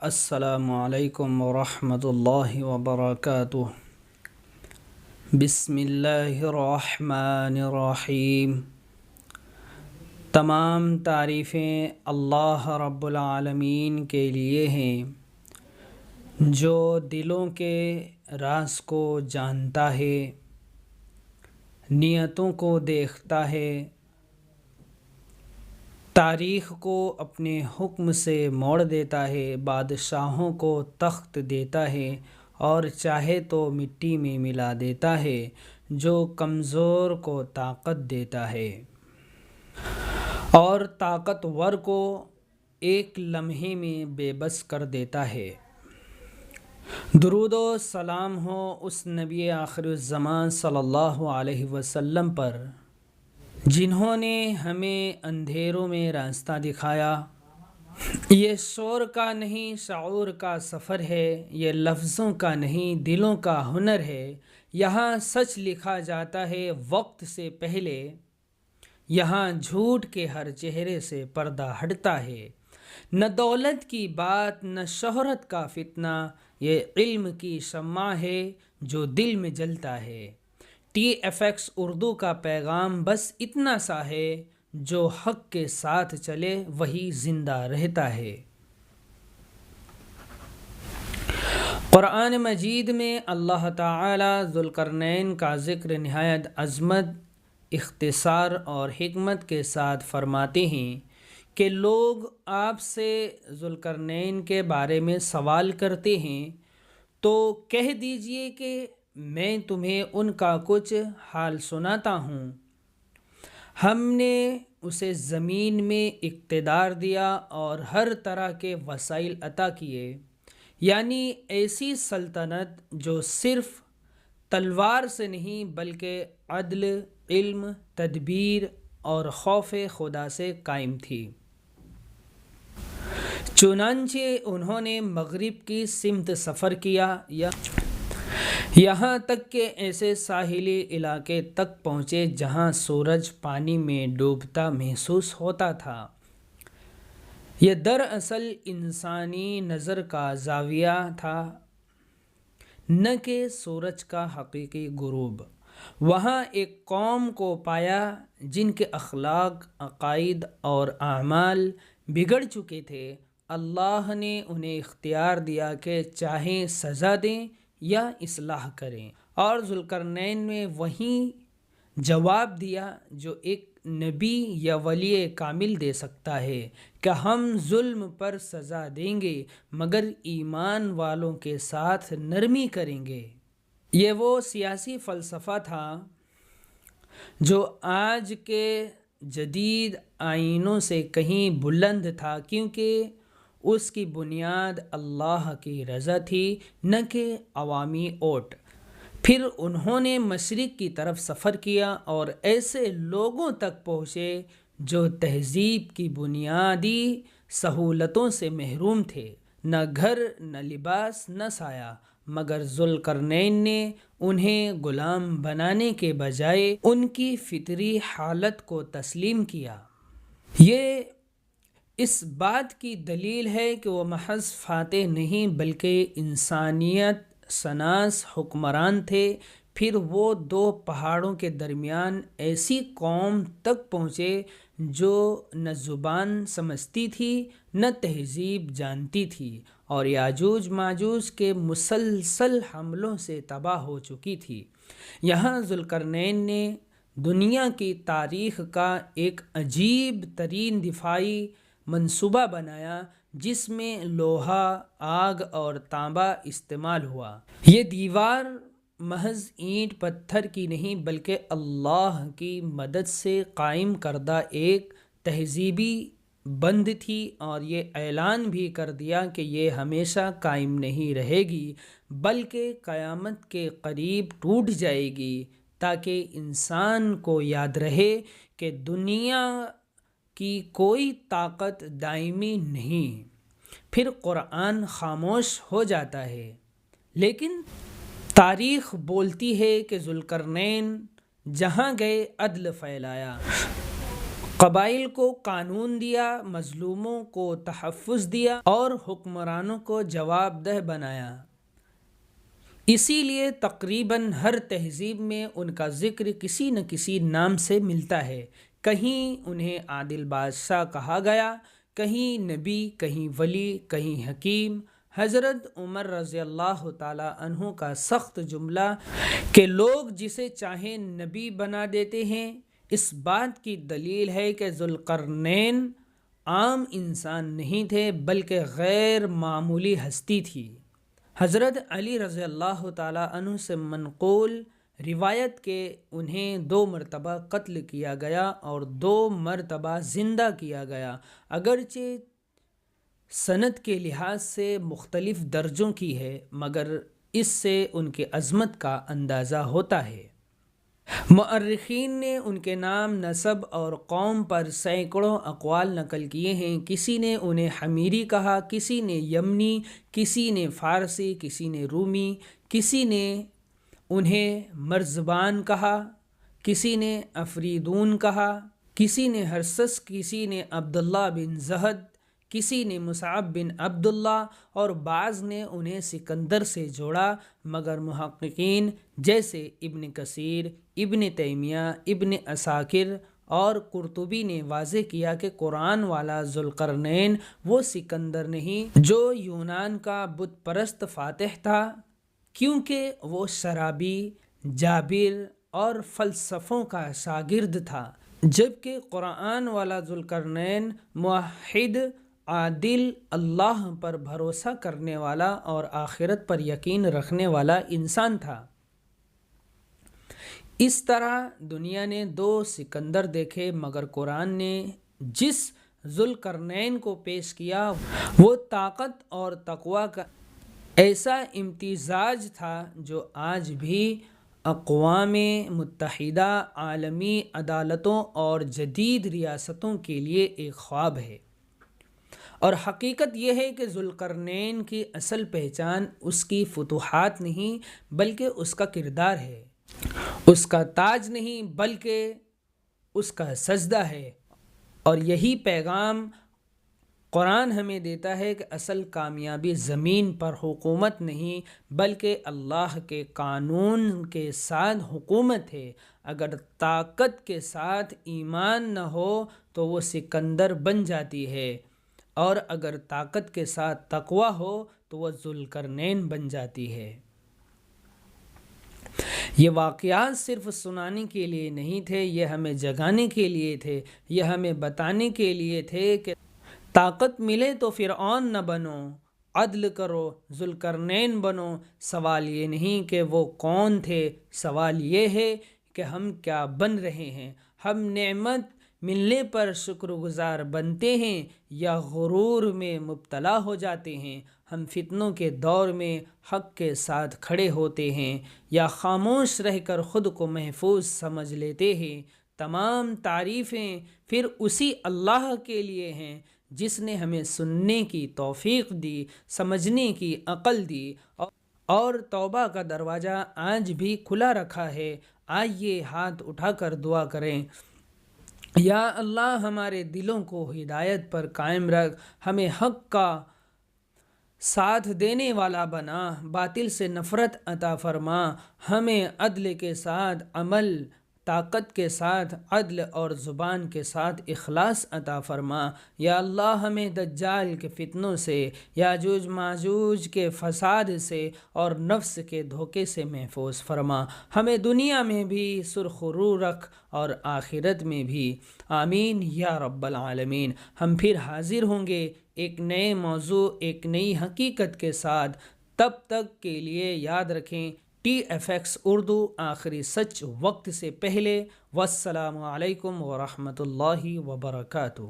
السلام علیکم ورحمۃ اللہ وبرکاتہ۔ بسم اللہ الرحمن الرحیم۔ تمام تعریفیں اللہ رب العالمین کے لیے ہیں، جو دلوں کے راز کو جانتا ہے، نیتوں کو دیکھتا ہے، تاریخ کو اپنے حکم سے موڑ دیتا ہے، بادشاہوں کو تخت دیتا ہے اور چاہے تو مٹی میں ملا دیتا ہے، جو کمزور کو طاقت دیتا ہے اور طاقتور کو ایک لمحے میں بے بس کر دیتا ہے۔ درود و سلام ہو اس نبی آخر الزمان صلی اللہ علیہ وسلم پر، جنہوں نے ہمیں اندھیروں میں راستہ دکھایا۔ یہ شور کا نہیں شعور کا سفر ہے، یہ لفظوں کا نہیں دلوں کا ہنر ہے۔ یہاں سچ لکھا جاتا ہے وقت سے پہلے، یہاں جھوٹ کے ہر چہرے سے پردہ ہٹتا ہے۔ نہ دولت کی بات نہ شہرت کا فتنہ، یہ علم کی شمع ہے جو دل میں جلتا ہے۔ TFX اردو کا پیغام بس اتنا سا ہے، جو حق کے ساتھ چلے وہی زندہ رہتا ہے۔ قرآن مجید میں اللہ تعالی ذوالقرنین کا ذکر نہایت عظمت، اختصار اور حکمت کے ساتھ فرماتے ہیں کہ لوگ آپ سے ذوالقرنین کے بارے میں سوال کرتے ہیں تو کہہ دیجئے کہ میں تمہیں ان کا کچھ حال سناتا ہوں۔ ہم نے اسے زمین میں اقتدار دیا اور ہر طرح کے وسائل عطا کیے، یعنی ایسی سلطنت جو صرف تلوار سے نہیں بلکہ عدل، علم، تدبیر اور خوف خدا سے قائم تھی۔ چنانچہ انہوں نے مغرب کی سمت سفر کیا، یہاں تک کہ ایسے ساحلی علاقے تک پہنچے جہاں سورج پانی میں ڈوبتا محسوس ہوتا تھا۔ یہ دراصل انسانی نظر کا زاویہ تھا، نہ کہ سورج کا حقیقی غروب۔ وہاں ایک قوم کو پایا جن کے اخلاق، عقائد اور اعمال بگڑ چکے تھے۔ اللہ نے انہیں اختیار دیا کہ چاہیں سزا دیں یا اصلاح کریں، اور ذوالقرنین نے وہی جواب دیا جو ایک نبی یا ولی کامل دے سکتا ہے کہ ہم ظلم پر سزا دیں گے مگر ایمان والوں کے ساتھ نرمی کریں گے۔ یہ وہ سیاسی فلسفہ تھا جو آج کے جدید آئینوں سے کہیں بلند تھا، کیونکہ اس کی بنیاد اللہ کی رضا تھی، نہ کہ عوامی ووٹ۔ پھر انہوں نے مشرق کی طرف سفر کیا اور ایسے لوگوں تک پہنچے جو تہذیب کی بنیادی سہولتوں سے محروم تھے، نہ گھر، نہ لباس، نہ سایہ، مگر ذوالقرنین نے انہیں غلام بنانے کے بجائے ان کی فطری حالت کو تسلیم کیا۔ یہ اس بات کی دلیل ہے کہ وہ محض فاتح نہیں بلکہ انسانیت شناس حکمران تھے۔ پھر وہ دو پہاڑوں کے درمیان ایسی قوم تک پہنچے جو نہ زبان سمجھتی تھی نہ تہذیب جانتی تھی، اور یاجوج ماجوج کے مسلسل حملوں سے تباہ ہو چکی تھی۔ یہاں ذوالقرنین نے دنیا کی تاریخ کا ایک عجیب ترین دفاعی منصوبہ بنایا جس میں لوہا، آگ اور تانبا استعمال ہوا۔ یہ دیوار محض اینٹ پتھر کی نہیں بلکہ اللہ کی مدد سے قائم کردہ ایک تہذیبی بند تھی، اور یہ اعلان بھی کر دیا کہ یہ ہمیشہ قائم نہیں رہے گی بلکہ قیامت کے قریب ٹوٹ جائے گی، تاکہ انسان کو یاد رہے کہ دنیا کی کوئی طاقت دائمی نہیں۔ پھر قرآن خاموش ہو جاتا ہے، لیکن تاریخ بولتی ہے کہ ذوالقرنین جہاں گئے عدل پھیلایا۔ قبائل کو قانون دیا، مظلوموں کو تحفظ دیا اور حکمرانوں کو جواب دہ بنایا۔ اسی لیے تقریباً ہر تہذیب میں ان کا ذکر کسی نہ کسی نام سے ملتا ہے۔ کہیں انہیں عادل بادشاہ کہا گیا، کہیں نبی، کہیں ولی، کہیں حکیم۔ حضرت عمر رضی اللہ تعالی عنہ کا سخت جملہ کہ لوگ جسے چاہیں نبی بنا دیتے ہیں، اس بات کی دلیل ہے کہ ذوالقرنین عام انسان نہیں تھے بلکہ غیر معمولی ہستی تھی۔ حضرت علی رضی اللہ تعالی عنہ سے منقول روایت کہ انہیں 2 مرتبہ قتل کیا گیا اور 2 مرتبہ زندہ کیا گیا، اگرچہ سند کے لحاظ سے مختلف درجوں کی ہے، مگر اس سے ان کی عظمت کا اندازہ ہوتا ہے۔ مؤرخین نے ان کے نام، نسب اور قوم پر سینکڑوں اقوال نقل کیے ہیں۔ کسی نے انہیں حمیری کہا، کسی نے یمنی، کسی نے فارسی، کسی نے رومی، کسی نے انہیں مرزبان کہا، کسی نے افریدون کہا، کسی نے ہرسس، کسی نے عبداللہ بن زہد، کسی نے مصعب بن عبداللہ اور بعض نے انہیں سکندر سے جوڑا، مگر محققین جیسے ابن کثیر، ابن تیمیہ، ابن عساکر اور قرطبی نے واضح کیا کہ قرآن والا ذوالقرنین وہ سکندر نہیں جو یونان کا بت پرست فاتح تھا، کیونکہ وہ شرابی، جابر اور فلسفوں کا شاگرد تھا، جبکہ قرآن والا ذوالقرنین موحد، عادل، اللہ پر بھروسہ کرنے والا اور آخرت پر یقین رکھنے والا انسان تھا۔ اس طرح دنیا نے 2 سکندر دیکھے، مگر قرآن نے جس ذوالقرنین کو پیش کیا وہ طاقت اور تقوی کا ایسا امتزاج تھا جو آج بھی اقوام متحدہ، عالمی عدالتوں اور جدید ریاستوں کے لیے ایک خواب ہے۔ اور حقیقت یہ ہے کہ ذوالقرنین کی اصل پہچان اس کی فتوحات نہیں بلکہ اس کا کردار ہے، اس کا تاج نہیں بلکہ اس کا سجدہ ہے۔ اور یہی پیغام قرآن ہمیں دیتا ہے کہ اصل کامیابی زمین پر حکومت نہیں بلکہ اللہ کے قانون کے ساتھ حکومت ہے۔ اگر طاقت کے ساتھ ایمان نہ ہو تو وہ سکندر بن جاتی ہے، اور اگر طاقت کے ساتھ تقوی ہو تو وہ ذوالقرنین بن جاتی ہے۔ یہ واقعات صرف سنانے کے لیے نہیں تھے، یہ ہمیں جگانے کے لیے تھے، یہ ہمیں بتانے کے لیے تھے کہ طاقت ملے تو فرعون نہ بنو، عدل کرو ذوالقرنین بنو۔ سوال یہ نہیں کہ وہ کون تھے، سوال یہ ہے کہ ہم کیا بن رہے ہیں۔ ہم نعمت ملنے پر شکر گزار بنتے ہیں یا غرور میں مبتلا ہو جاتے ہیں؟ ہم فتنوں کے دور میں حق کے ساتھ کھڑے ہوتے ہیں یا خاموش رہ کر خود کو محفوظ سمجھ لیتے ہیں؟ تمام تعریفیں پھر اسی اللہ کے لیے ہیں جس نے ہمیں سننے کی توفیق دی، سمجھنے کی عقل دی، اور توبہ کا دروازہ آج بھی کھلا رکھا ہے۔ آئیے ہاتھ اٹھا کر دعا کریں۔ یا اللہ، ہمارے دلوں کو ہدایت پر قائم رکھ، ہمیں حق کا ساتھ دینے والا بنا، باطل سے نفرت عطا فرما، ہمیں عدل کے ساتھ عمل، طاقت کے ساتھ عدل اور زبان کے ساتھ اخلاص عطا فرما۔ یا اللہ، ہمیں دجال کے فتنوں سے، یاجوج ماجوج کے فساد سے اور نفس کے دھوکے سے محفوظ فرما۔ ہمیں دنیا میں بھی سرخ رو رکھ اور آخرت میں بھی۔ آمین یا رب العالمین۔ ہم پھر حاضر ہوں گے ایک نئے موضوع، ایک نئی حقیقت کے ساتھ۔ تب تک کے لیے یاد رکھیں، TFX اردو، آخری سچ وقت سے پہلے۔ والسلام علیکم ورحمۃ اللہ وبرکاتہ۔